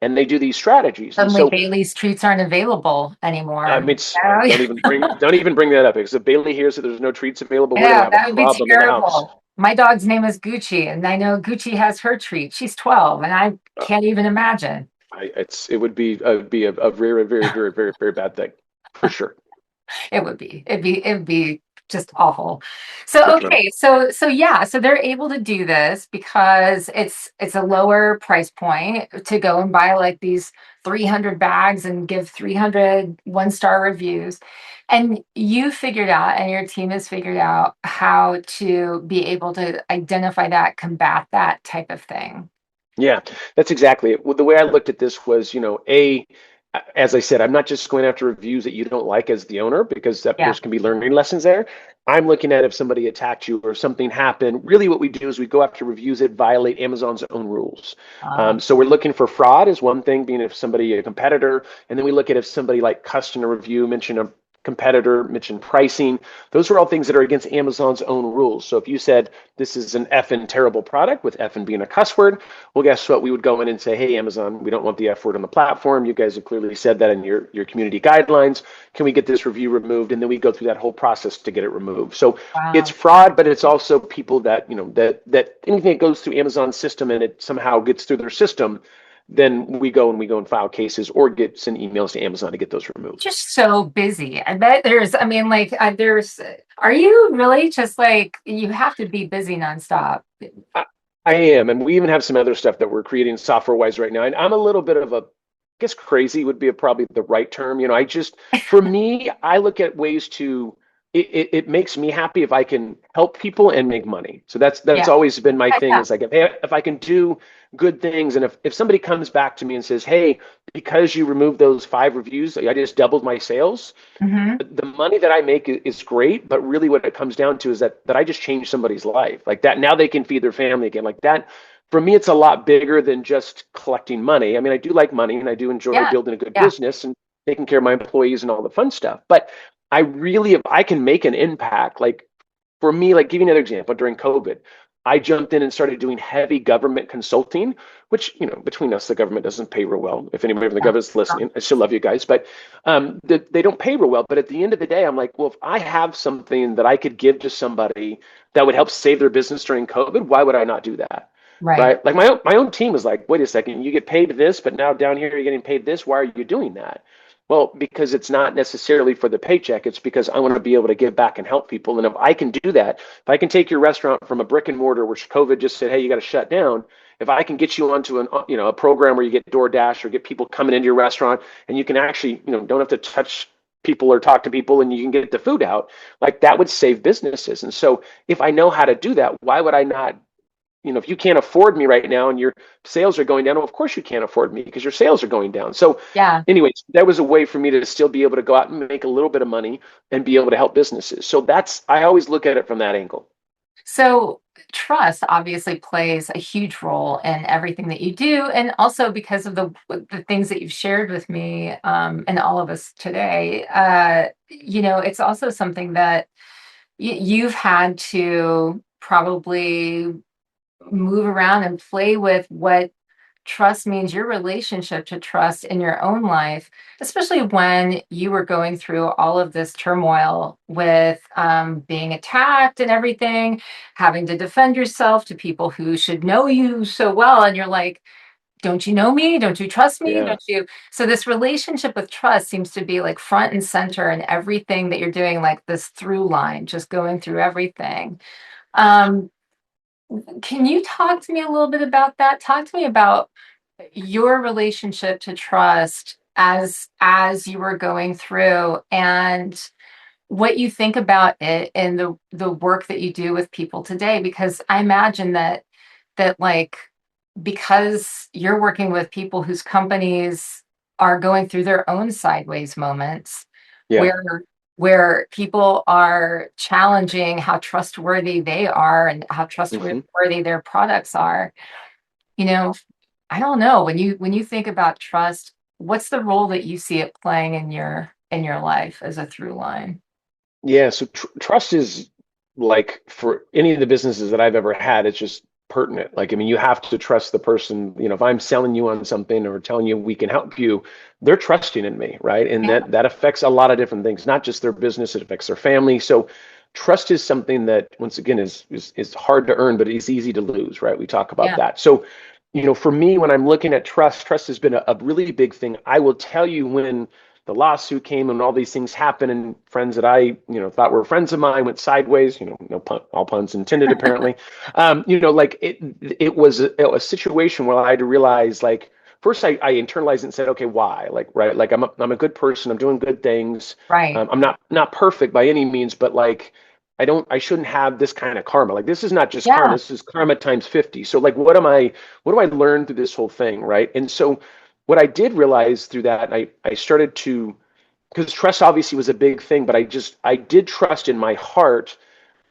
And they do these strategies. And Suddenly so, Bailey's treats aren't available I anymore. mean, Oh, don't even bring that up because if Bailey hears that there's no treats available, we're going to yeah, have a that would be problem in the house. terrible. My dog's name is Gucci, and I know Gucci has her treat. She's 12, and I Uh, can't even imagine. it would be a very, very, very, very, very bad thing for sure. It'd be just awful. So Definitely. okay, so yeah, so they're able to do this because it's a lower price point to go and buy like these 300 bags and give 300 one-star reviews. And you figured out, and your team has figured out how to be able to identify that, combat that type of thing. Yeah, that's exactly it. Well, the way I looked at this was, as I said, I'm not just going after reviews that you don't like as the owner because Yeah. there's can be learning lessons there. I'm looking at if somebody attacked you or something happened. Really, what we do is we go after reviews that violate Amazon's own rules. Uh, So we're looking for fraud is one thing, being if somebody a competitor, and then we look at if somebody like customer review, mention a competitor, mention pricing. Those are all things that are against Amazon's own rules. So if you said this is an effing terrible product with effing being a cuss word, well, guess what? We would go in and say, hey, Amazon, we don't want the F word on the platform. You guys have clearly said that in your community guidelines. Can we get this review removed? And then we go through that whole process to get it removed. So it's wow. fraud, but it's also people that, that anything that goes through Amazon's system and it somehow gets through their system, then we go and file cases or send emails to Amazon to get those removed. Just so busy. I bet I mean, like, are you really just like, you have to be busy nonstop? I, I am, and we even have some other stuff that we're creating software wise right now. And I'm a little bit of a, I guess crazy would be probably the right term. For me, I look at ways to. It makes me happy if I can help people and make money. So that's Yeah. always been my thing. Yeah. Is like if I can do good things, and if somebody comes back to me and says, "Hey, because you removed those 5 reviews, I just doubled my sales." Hmm. The money that I make is great, but really what it comes down to is that I just changed somebody's life. Like that now they can feed their family again. Like that for me, it's a lot bigger than just collecting money. I mean, I do like money and I do enjoy Yeah. building a good Yeah. business and taking care of my employees and all the fun stuff. But I really, if I can make an impact, like for me, like give you another example, during COVID, I jumped in and started doing heavy government consulting, which, between us, the government doesn't pay real well. If anybody from the Yeah. government's listening, I still love you guys, but they don't pay real well. But at the end of the day, I'm like, well, if I have something that I could give to somebody that would help save their business during COVID, why would I not do that? Right. Right? Like my own team is like, wait a second, you get paid this, but now down here you're getting paid this. Why are you doing that? Well, because it's not necessarily for the paycheck. It's because I want to be able to give back and help people. And if I can do that, if I can take your restaurant from a brick and mortar, which COVID just said, hey, you got to shut down. If I can get you onto a program where you get DoorDash or get people coming into your restaurant and you can actually, don't have to touch people or talk to people and you can get the food out, like that would save businesses. And so if I know how to do that, why would I not? If you can't afford me right now and your sales are going down, well, of course you can't afford me because your sales are going down. So, Yeah. anyways, that was a way for me to still be able to go out and make a little bit of money and be able to help businesses. So I always look at it from that angle. So trust obviously plays a huge role in everything that you do, and also because of the things that you've shared with me, and all of us today. It's also something that you've had to probably move around and play with what trust means, your relationship to trust in your own life, especially when you were going through all of this turmoil with being attacked and everything, having to defend yourself to people who should know you so well. And you're like, don't you know me? Don't you trust me? Yeah. Don't you? So, this relationship with trust seems to be like front and center in everything that you're doing, like this through line, just going through everything. Um, can you talk to me a little bit about that? Talk to me about your relationship to trust as you were going through, and what you think about it in the work that you do with people today, because I imagine that like, because you're working with people whose companies are going through their own sideways moments, Yeah. where people are challenging how trustworthy they are and how Hmm. trustworthy their products are. You know, I don't know. When you think about trust, what's the role that you see it playing in your life as a through line? Yeah, so trust is like for any of the businesses that I've ever had, it's just pertinent. Like, I mean, you have to trust the person. If I'm selling you on something or telling you we can help you, they're trusting in me, right? And Yeah, that affects a lot of different things, not just their business, it affects their family. So trust is something that once again is hard to earn, but it's easy to lose, right? We talk about yeah, that. So, for me, when I'm looking at trust has been a really big thing. I will tell you when the lawsuit came and all these things happened and friends that thought were friends of mine went sideways, no pun, all puns intended apparently. Like it was a situation where I had to realize, like, first I internalized it and said, okay, why? Like, right, like I'm a good person, I'm doing good things. right. I'm not perfect by any means, but like I shouldn't have this kind of karma. Like, this is not just karma, Yeah, this is karma times 50. So like, what do I learn through this whole thing, right? And so what I did realize through that, I started to, because trust obviously was a big thing, but I did trust in my heart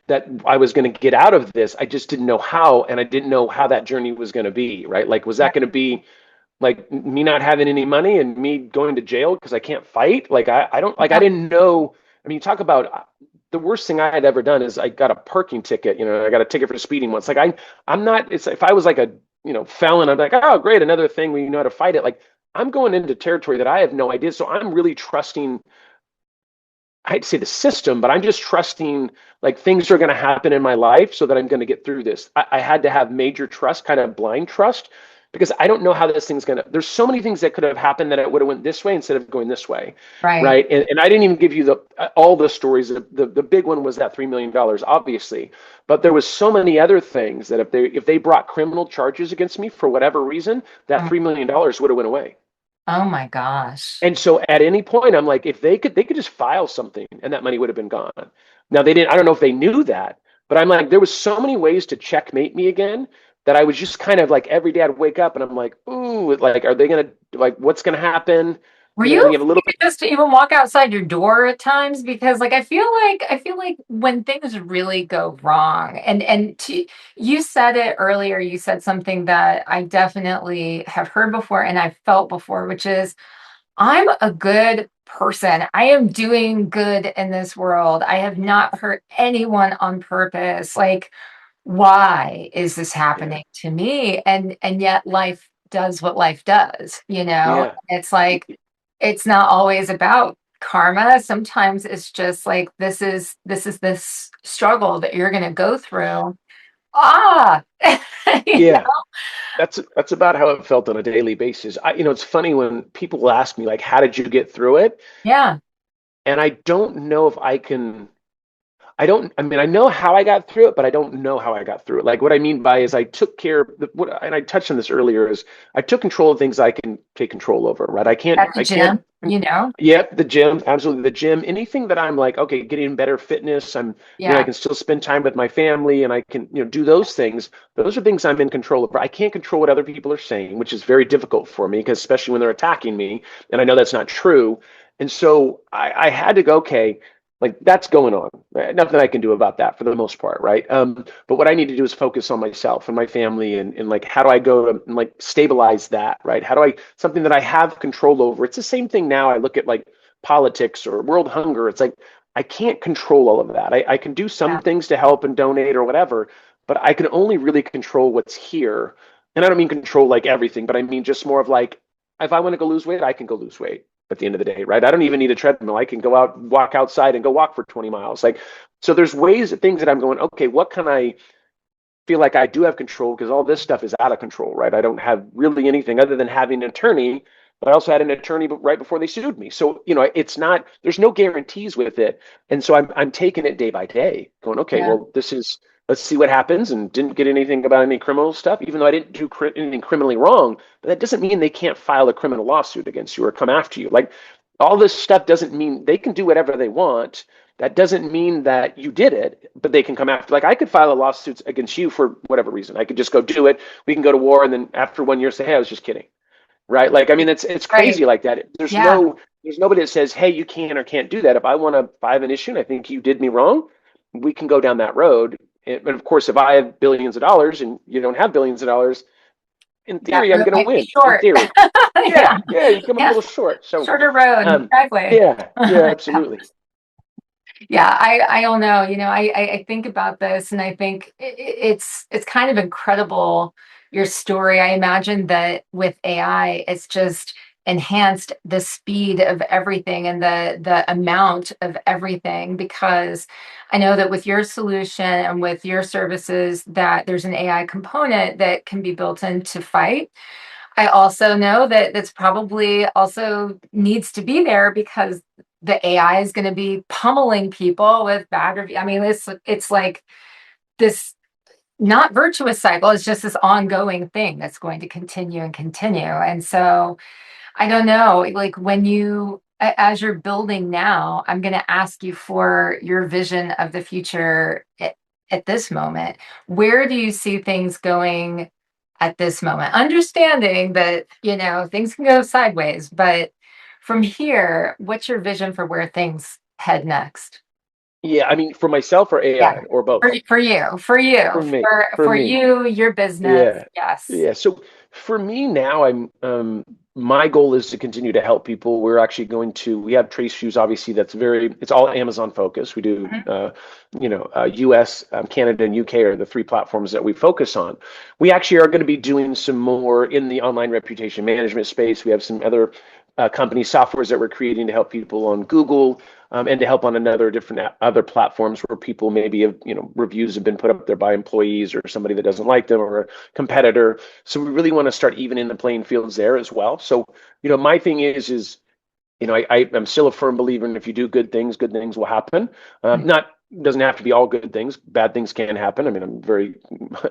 that I was going to get out of this. I just didn't know how, and I didn't know how that journey was going to be, right? Like, was that going to be like me not having any money and me going to jail because I can't fight? Like, I don't, like, I yeah, didn't know. I mean, you talk about the worst thing I had ever done is I got a parking ticket. I got a ticket for speeding once. Like, I'm not. It's if I was like a felon, I'm like, oh great, another thing we know how to fight it. Like, I'm going into territory that I have no idea. So I'm really trusting, I hate to say the system, but I'm just trusting like things are going to happen in my life so that I'm going to get through this. I had to have major trust, kind of blind trust, because I don't know how this thing's going to. There's so many things that could have happened that it would have went this way instead of going this way, right. right? And I didn't even give you all the stories. The big one was that $3 million, obviously, but there was so many other things that if they brought criminal charges against me for whatever reason, that Oh, $3 million would have went away. oh my gosh. And so at any point, I'm like, if they could just file something and that money would have been gone. Now they didn't, I don't know if they knew that, but I'm like, there was so many ways to checkmate me again that I was just kind of like every day I'd wake up and I'm like, ooh, like, are they gonna like what's gonna happen? Were you And you have a little afraid just to even walk outside your door at times? Because like I feel like when things really go wrong, you said it earlier, you said something that I definitely have heard before and I've felt before, which is I'm a good person. I am doing good in this world. I have not hurt anyone on purpose. Like, why is this yeah, happening to me? And yet life does what life does, you know? yeah, It's like it's not always about karma. Sometimes it's just like this struggle that you're gonna go through. Ah, you know? yeah. That's about how it felt on a daily basis. It's funny when people ask me like, how did you get through it? Yeah, And I don't know if I can. I mean, I know how I got through it, but I don't know how I got through it. Like, what I mean by is I took care of and I touched on this earlier, is I took control of things I can take control over, right? at the I can't, gym, you know? yep, the gym, absolutely. The gym, anything that I'm like, okay, getting better fitness, I Yeah, can still spend time with my family and I can, do those things. Those are things I'm in control over. I can't control what other people are saying, which is very difficult for me because especially when they're attacking me and I know that's not true. And so I had to go, okay, like that's going on. Right? Nothing I can do about that for the most part, right? But what I need to do is focus on myself and my family, and like how do I go to and like stabilize that, right? How do I something that I have control over? It's the same thing now. I look at like politics or world hunger. It's like I can't control all of that. I can do some Yeah. things to help and donate or whatever, but I can only really control what's here. And I don't mean control like everything, but I mean just more of like, if I want to go lose weight, I can go lose weight at the end of the day, right? I don't even need a treadmill. I can go out, walk outside and go walk for 20 miles. Like, so there's ways, things that I'm going, okay, what can I feel like I do have control because all this stuff is out of control, right? I don't have really anything other than having an attorney, but I also had an attorney right before they sued me. So, it's not, there's no guarantees with it. And so I'm taking it day by day, going, okay, Yeah. well, let's see what happens, and didn't get anything about any criminal stuff, even though I didn't do anything criminally wrong. But that doesn't mean they can't file a criminal lawsuit against you or come after you. Like, all this stuff doesn't mean they can do whatever they want. That doesn't mean that you did it, but they can come after. Like, I could file a lawsuit against you for whatever reason. I could just go do it. We can go to war, and then after 1 year say, "Hey, I was just kidding." Right? Like, I mean, it's Right. crazy like that. Yeah. There's nobody that says, "Hey, you can or can't do that." If I want to file an issue and I think you did me wrong, we can go down that road. But of course, if I have billions of dollars and you don't have billions of dollars, in That theory, I'm road going to might be win. In short. theory, Yeah. yeah, you come up a Yeah. little short. So, Shorter road, um, driveway. yeah, absolutely. Yeah, I don't know. I think about this and I think it's kind of incredible, your story. I imagine that with AI, it's just enhanced the speed of everything and the amount of everything, because I know that with your solution and with your services that there's an AI component that can be built in to fight. I also know that that's probably also needs to be there because the AI is going to be pummeling people with bad review. I mean, it's like this not virtuous cycle. It's just this ongoing thing that's going to continue and continue. And so I don't know, like when as you're building now, I'm going to ask you for your vision of the future at this moment. Where do you see things going at this moment? Understanding that, things can go sideways, but from here, what's your vision for where things head next? Yeah, I mean, for myself or Yeah. AI or For, both. for you, for you, For me, for for me. you, your business. Yeah. Yes. Yeah. So for me now, my goal is to continue to help people. We have Trace Shoes, obviously, it's all Amazon focused. We do, Mhm. US, Canada, and UK are the three platforms that we focus on. We actually are going to be doing some more in the online reputation management space. We have some other company softwares that we're creating to help people on Google, and to help on another different other platforms where people maybe have, reviews have been put up there by employees or somebody that doesn't like them or a competitor. So we really want to start evening the playing fields there as well. So, my thing is, I'm still a firm believer in, if you do good things will happen. Not Doesn't have to be all good things. Bad things can happen. I mean, I'm very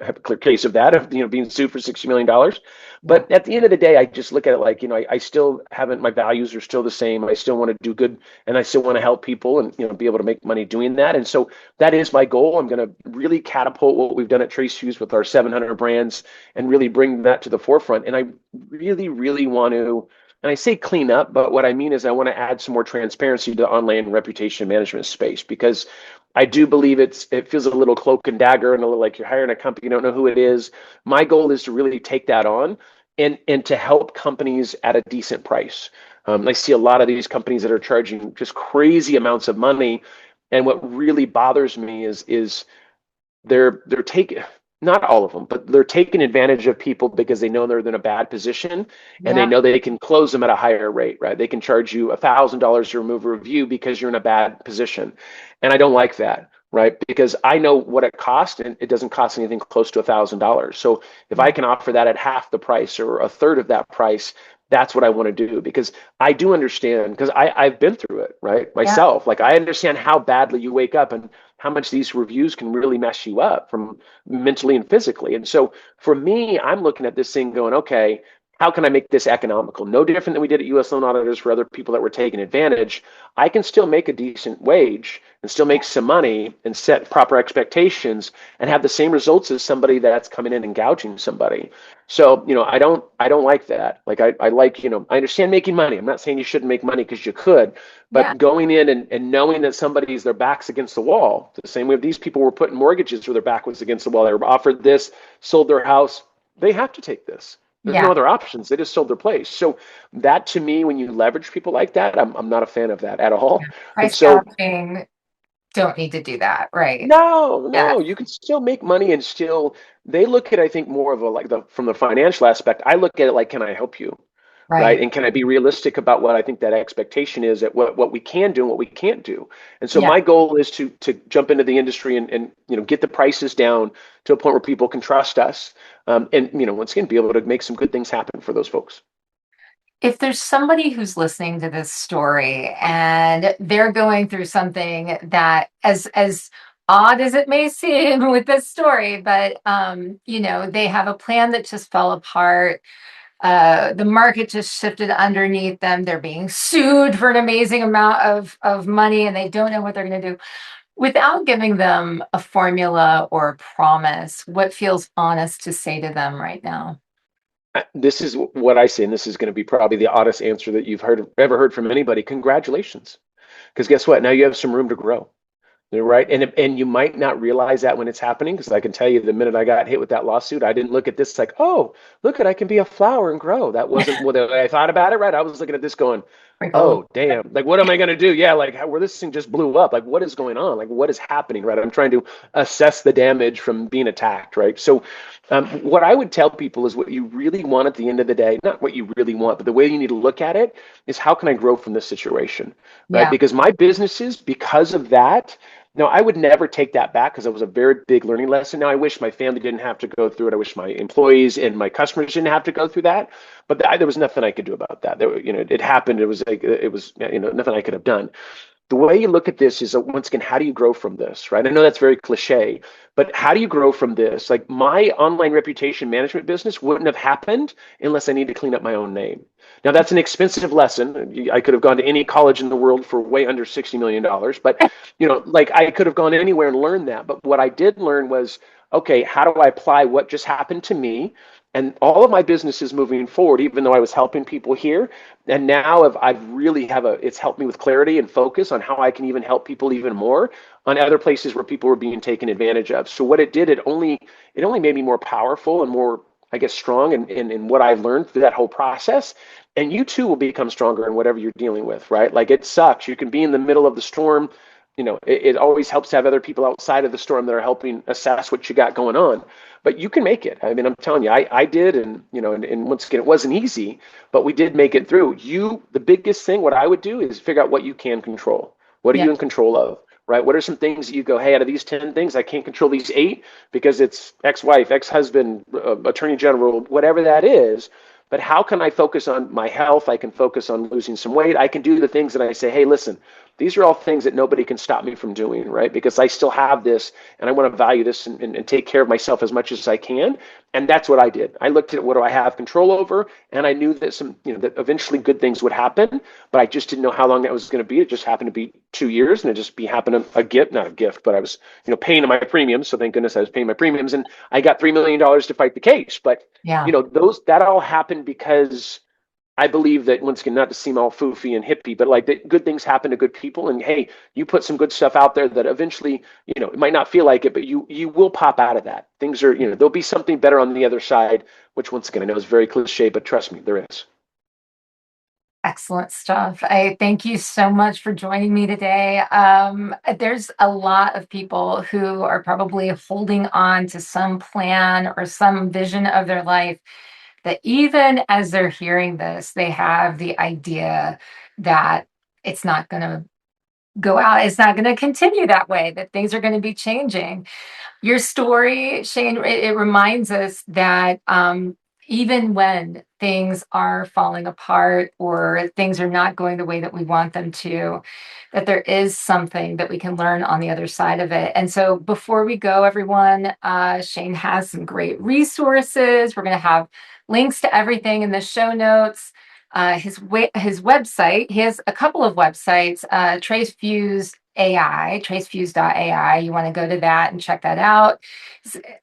have a clear case of that, of being sued for $60 million. Yeah. But at the end of the day, I just look at it like, I still haven't. My values are still the same. I still want to do good, and I still want to help people, and be able to make money doing that. And so that is my goal. I'm going to really catapult what we've done at Trace Shoes with our 700 brands, and really bring that to the forefront. And I really, really want to, and I say clean up, but what I mean is I want to add some more transparency to the online reputation management space, because I do believe it feels a little cloak and dagger and a little like you're hiring a company, you don't know who it is. My goal is to really take that on, and to help companies at a decent price. I see a lot of these companies that are charging just crazy amounts of money, and what really bothers me is they're taking, not all of them, but they're taking advantage of people because they know they're in a bad position, and they Yeah. know they can close them at a higher rate, right? They can charge you $1,000 to remove a review because you're in a bad position. And I don't like that, right? Because I know what it costs, and it doesn't cost anything close to $1,000. So if I Yeah. can offer that at half the price or a third of that price, that's what I want to do, because I do understand, because I've been through it, right? Yeah. Myself. Like, I understand how badly you wake up and how much these reviews can really mess you up from mentally and physically. And so for me, I'm looking at this thing going, okay, how can I make this economical? No different than we did at US Loan Auditors for other people that were taking advantage. I can still make a decent wage and still make some money and set proper expectations and have the same results as somebody that's coming in and gouging somebody. So, I don't like that. Like, I like, I understand making money. I'm not saying you shouldn't make money, because you could, Yeah. but going in and knowing that their back's against the wall, the same way these people were putting mortgages where their back was against the wall. They were offered this, sold their house. They have to take this. There's no Yeah. other options. They just sold their place. So that, to me, when you leverage people like that, I'm not a fan of that at all. And Price so, gouging. don't need to do that. Right. No, Yeah. no, you can still make money and still they look at I think more of a like the from the financial aspect. I look at it like, can I help you? Right? Right. And can I be realistic about what I think that expectation is at what we can do and what we can't do? And so Yeah. my goal is to jump into the industry and get the prices down to a point where people can trust us. And once again be able to make some good things happen for those folks. If there's somebody who's listening to this story and they're going through something that as odd as it may seem with this story, but they have a plan that just fell apart. The market just shifted underneath them. They're being sued for an amazing amount of money and they don't know what they're going to do. Without giving them a formula or a promise, what feels honest to say to them right now? This is what I say, and this is going to be probably the oddest answer that you've ever heard from anybody. Congratulations, because guess what? Now you have some room to grow. Right. And you might not realize that when it's happening, because I can tell you the minute I got hit with that lawsuit, I didn't look at this like, oh, look at I can be a flower and grow. That wasn't what I thought about it, right? I was looking at this going, Wrinkle. oh, damn. Like, what am I going to do? Yeah, like where this thing just blew up. Like, what is going on? Like, what is happening, right? I'm trying to assess the damage from being attacked, right? So, what I would tell people is what you really want at the end of the day, not what you really want, but the way you need to look at it is how can I grow from this situation, right? Yeah. Because my businesses, because of that, now, I would never take that back because it was a very big learning lesson. Now, I wish my family didn't have to go through it. I wish my employees and my customers didn't have to go through that. But there was nothing I could do about that. It happened. It was like it was nothing I could have done. The way you look at this is once again, how do you grow from this, right? I know that's very cliche, but how do you grow from this? Like my online reputation management business wouldn't have happened unless I need to clean up my own name. Now that's an expensive lesson. I could have gone to any college in the world for way under $60 million, but like I could have gone anywhere and learned that. But what I did learn was, okay, how do I apply what just happened to me and all of my businesses moving forward, even though I was helping people here, and now I've really it's helped me with clarity and focus on how I can even help people even more on other places where people were being taken advantage of. So what it did, it only made me more powerful and more, I guess, strong in what I've learned through that whole process. And you too will become stronger in whatever you're dealing with, right? Like it sucks. You can be in the middle of the storm. It always helps to have other people outside of the storm that are helping assess what you got going on. But you can make it. I mean, I'm telling you, I did, and once again, it wasn't easy, but we did make it through. The biggest thing, what I would do is figure out what you can control. What are Yeah. you in control of? Right? What are some things that you go, hey, out of these 10 things, I can't control these 8 because it's ex-wife, ex-husband, attorney general, whatever that is. But how can I focus on my health? I can focus on losing some weight. I can do the things that I say, hey, listen, these are all things that nobody can stop me from doing, right? Because I still have this and I want to value this and take care of myself as much as I can. And that's what I did. I looked at what do I have control over, and I knew that that eventually good things would happen, but I just didn't know how long that was going to be. It just happened to be 2 years, and it just happened a gift, not a gift, but I was paying my premiums. So thank goodness I was paying my premiums, and I got $3 million to fight the case. But Yeah. those that all happened because I believe that once again, not to seem all foofy and hippie, but like that good things happen to good people. And hey, you put some good stuff out there that eventually, it might not feel like it, but you will pop out of that. Things are, there'll be something better on the other side, which once again, I know is very cliche, but trust me, there is. Excellent stuff. I thank you so much for joining me today. There's a lot of people who are probably holding on to some plan or some vision of their life that even as they're hearing this, they have the idea that it's not going to go out, it's not going to continue that way, that things are going to be changing. Your story, Shane, it reminds us that even when things are falling apart or things are not going the way that we want them to, that there is something that we can learn on the other side of it. And so before we go, everyone, Shane has some great resources. We're going to have links to everything in the show notes. His website, he has a couple of websites, tracefuse.ai. You want to go to that and check that out.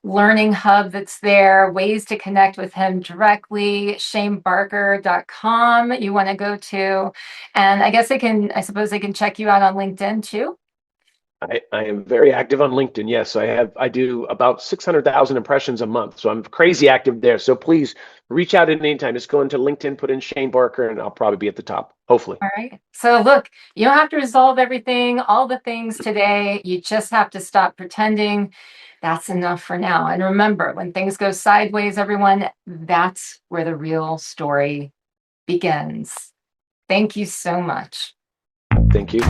Learning hub that's there, ways to connect with him directly, shanebarker.com you want to go to. And I suppose they can check you out on LinkedIn too. I am very active on LinkedIn. Yes, I do about 600,000 impressions a month. So I'm crazy active there. So please reach out at any time. Just go into LinkedIn, put in Shane Barker, and I'll probably be at the top, hopefully. All right. So look, you don't have to resolve everything, all the things today. You just have to stop pretending. That's enough for now. And remember, when things go sideways, everyone, that's where the real story begins. Thank you so much. Thank you.